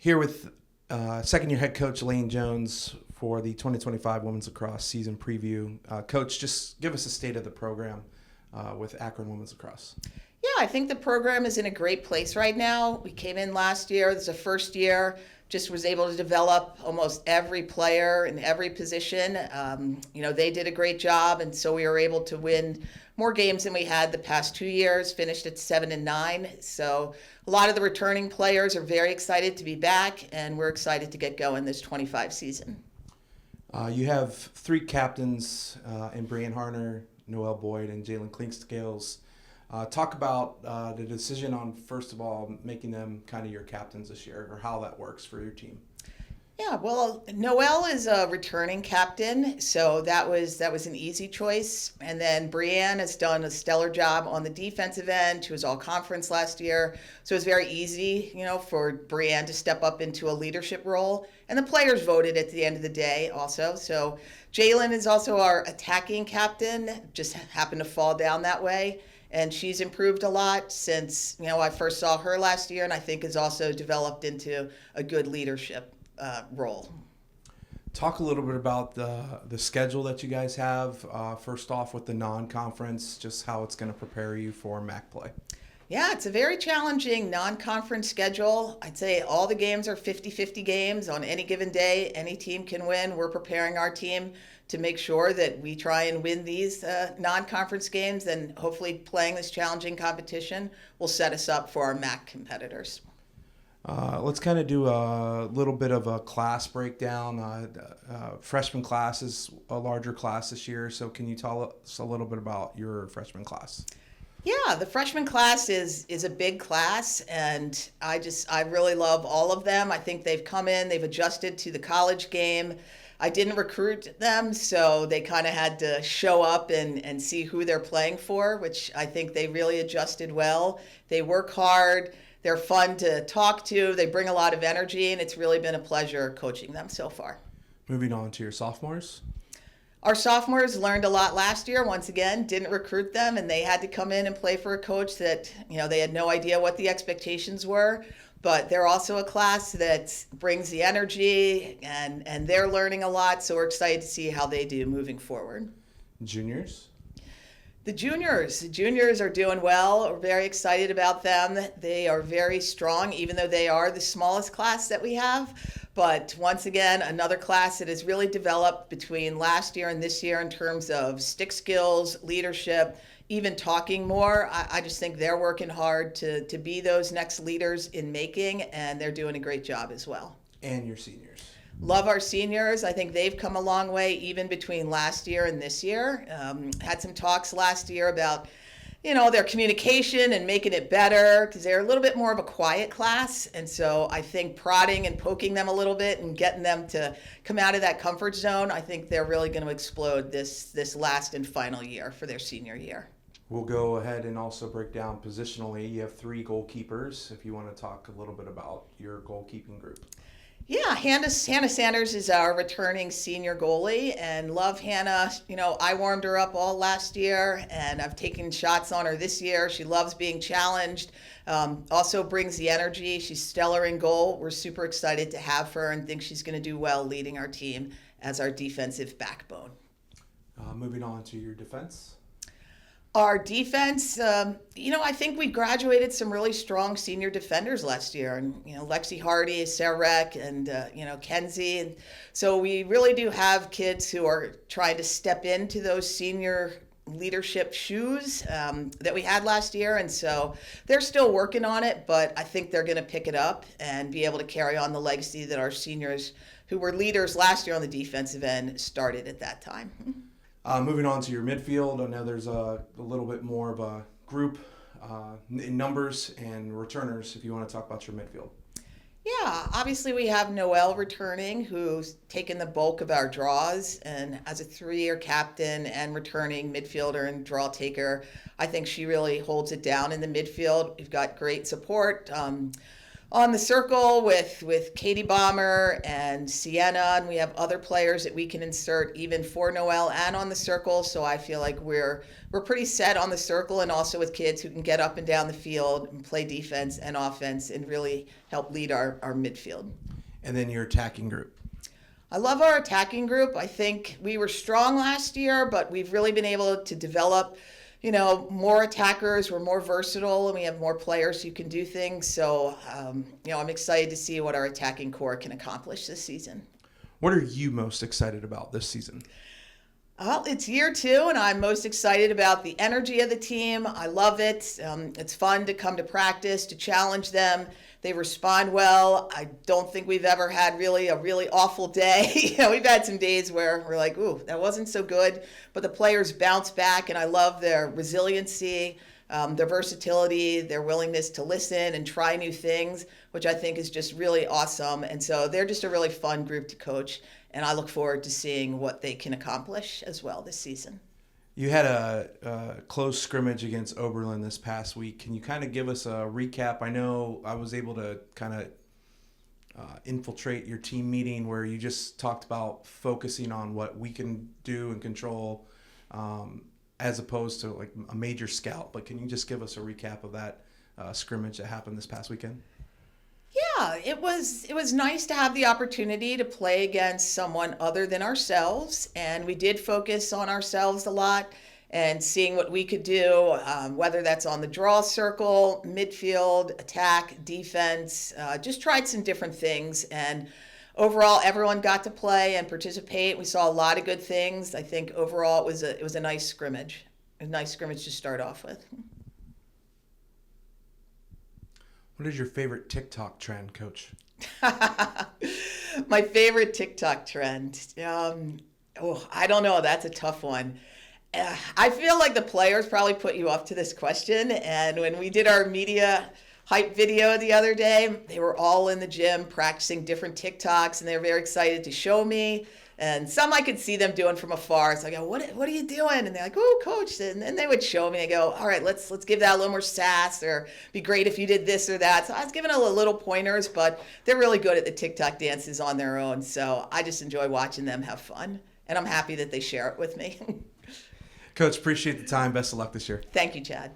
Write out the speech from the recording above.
Here with second-year head coach Lane Jones for the 2025 Women's Lacrosse season preview. Coach, just give us a state of the program with Akron Women's Lacrosse. Yeah, I think the program is in a great place right now. We came in last year. This is the first year. Just was able to develop almost every player in every position. They did a great job, and so we were able to win more games than we had the past 2 years, finished at 7-9. So a lot of the returning players are very excited to be back, and we're excited to get going this 25 season. You have three captains in Brianne Harner, Noelle Boyd, and Jalen Clinkscales. Talk about the decision on, first of all, making them kind of your captains this year, or how that works for your team. Yeah, well, Noelle is a returning captain, so that was an easy choice. And then Brianne has done a stellar job on the defensive end. She was all conference last year, so it was very easy, for Brianne to step up into a leadership role. And the players voted at the end of the day also. So Jalen is also our attacking captain, just happened to fall down that way. And she's improved a lot since, I first saw her last year, and I think has also developed into a good leadership role. Talk a little bit about the schedule that you guys have. First off, with the non-conference, just how it's going to prepare you for MAC play. Yeah, it's a very challenging non-conference schedule. I'd say all the games are 50-50 games on any given day. Any team can win. We're preparing our team to make sure that we try and win these non-conference games, and hopefully playing this challenging competition will set us up for our MAC competitors. Let's kind of do a little bit of a class breakdown. Freshman class is a larger class this year, so can you tell us a little bit about your freshman class? Yeah, the freshman class is a big class, and I really love all of them. I think they've come in, they've adjusted to the college game. I didn't recruit them, so they kind of had to show up and see who they're playing for, which I think they really adjusted well. They work hard. They're fun to talk to. They bring a lot of energy, and it's really been a pleasure coaching them so far. Moving on to your sophomores. Our sophomores learned a lot last year. Once again, didn't recruit them, and they had to come in and play for a coach that, they had no idea what the expectations were. But they're also a class that brings the energy, and they're learning a lot, so we're excited to see how they do moving forward. Juniors? The juniors are doing well. We're very excited about them. They are very strong, even though they are the smallest class that we have. But once again, another class that has really developed between last year and this year in terms of stick skills, leadership, even talking more. I just think they're working hard to be those next leaders in making, and they're doing a great job as well. And your seniors. Love our seniors. I think they've come a long way even between last year and this year. Had some talks last year about, their communication and making it better, because they're a little bit more of a quiet class. And so I think prodding and poking them a little bit and getting them to come out of that comfort zone, I think they're really going to explode this last and final year for their senior year. We'll go ahead and also break down positionally. You have three goalkeepers, if you want to talk a little bit about your goalkeeping group. Yeah, Hannah Sanders is our returning senior goalie, and love Hannah. I warmed her up all last year, and I've taken shots on her this year. She loves being challenged, also brings the energy. She's stellar in goal. We're super excited to have her and think she's going to do well leading our team as our defensive backbone. Moving on to your defense. Our defense, I think we graduated some really strong senior defenders last year. And, Lexi Hardy, Sarah Reck, and, Kenzie. And so we really do have kids who are trying to step into those senior leadership shoes that we had last year. And so they're still working on it, but I think they're going to pick it up and be able to carry on the legacy that our seniors, who were leaders last year on the defensive end, started at that time. Moving on to your midfield, I know there's a little bit more of a group in numbers and returners, if you want to talk about your midfield. Yeah, obviously we have Noelle returning, who's taken the bulk of our draws, and as a 3-year captain and returning midfielder and draw taker, I think she really holds it down in the midfield. We've got great support. on the circle with Katie Bomber and Sienna, and we have other players that we can insert even for Noel and on the circle. So I feel like we're pretty set on the circle, and also with kids who can get up and down the field and play defense and offense and really help lead our midfield. And then your attacking group. I love our attacking group. I think we were strong last year, but we've really been able to develop, more attackers. We're more versatile, and we have more players who can do things. So, I'm excited to see what our attacking core can accomplish this season. What are you most excited about this season? Well, it's year 2, and I'm most excited about the energy of the team. I love it. It's fun to come to practice, to challenge them. They respond well. I don't think we've ever had a really awful day. We've had some days where we're like, ooh, that wasn't so good. But the players bounce back, and I love their resiliency, their versatility, their willingness to listen and try new things, which I think is just really awesome. And so they're just a really fun group to coach, and I look forward to seeing what they can accomplish as well this season. You had a close scrimmage against Oberlin this past week. Can you kind of give us a recap? I know I was able to kind of infiltrate your team meeting where you just talked about focusing on what we can do and control as opposed to like a major scout. But can you just give us a recap of that scrimmage that happened this past weekend? Yeah, it was nice to have the opportunity to play against someone other than ourselves, and we did focus on ourselves a lot and seeing what we could do, whether that's on the draw circle, midfield, attack, defense, just tried some different things, and overall everyone got to play and participate. We saw a lot of good things. I think overall it was a nice scrimmage, to start off with. What is your favorite TikTok trend, Coach? My favorite TikTok trend. I don't know. That's a tough one. I feel like the players probably put you up to this question. And when we did our media hype video the other day, they were all in the gym practicing different TikToks, and they were very excited to show me. And some I could see them doing from afar. So I go, what are you doing? And they're like, oh, coach. And then they would show me. I go, all right, let's give that a little more sass, or be great if you did this or that. So I was giving a little pointers, but they're really good at the TikTok dances on their own. So I just enjoy watching them have fun. And I'm happy that they share it with me. Coach, appreciate the time. Best of luck this year. Thank you, Chad.